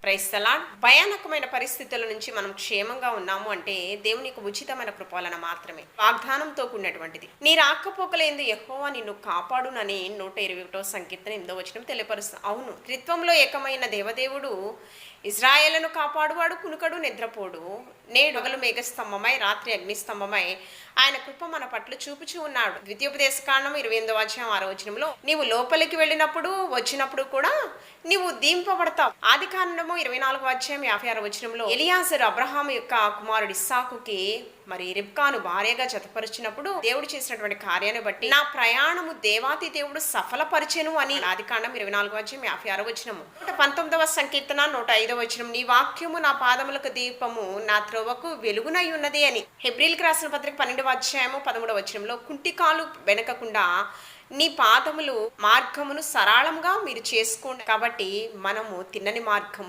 Praise the lord. భయానకమైన పరిస్థితుల నుంచి మనం క్షేమంగా ఉన్నాము అంటే దేవుని యొక్క ఉచితమైన కృప వలన మాత్రమే. వాగ్దానంతో కూడినటువంటిది. నీ రాకపోకలేందు యెహోవా నిన్ను కాపాడునని 121వ సంకీర్తన 8వ వచనం తెలియపరుస్తుంది. అవును, త్రిత్వంలో ఏకమైన దేవదేవుడు ఇజ్రాయేలును కాపాడువాడు, కునుకడు నిద్రపోడు. నేడు పగలు మేఘస్తంభమై రాత్రి అగ్నిస్తంభమై ఆయన కృప మన పట్ల చూపుచూ ఉన్నాడు. ద్వితీయోపదేశకాండం 28వ అధ్యాయం 6వ వచనంలో నీవు లోపలికి వెళ్ళినప్పుడు వచ్చినప్పుడు కూడా నీవు దీంపబడతావు. ఆది కాండము 24వ అధ్యాయం 56వ వచనంలో ఎలియాజరు అబ్రహాము యొక్క కుమారుడు ఇస్సాకుకి మరి రిబ్కాను భార్యగా జతపరిచినప్పుడు దేవుడు చేసినటువంటి కార్యాన్ని బట్టి నా ప్రయాణము దేవాతి దేవుడు సఫలపరిచెను అని ఆది కాండం 24వ అధ్యాయం 56వ వచనము. 119వ సంకీర్తన 105వ వచనం నీ వాక్యము నా పాదములకు దీపము నా త్రోవకు వెలుగునై ఉన్నది అని. హెబ్రీయులకు రాసిన పత్రిక 12వ అధ్యాయము 13వ వచనంలో కుంటికాలు వెనకకుండా నీ పాదములు మార్గమును సరళంగా మీరు చేసుకోండి. కాబట్టి మనము తిన్నని మార్గము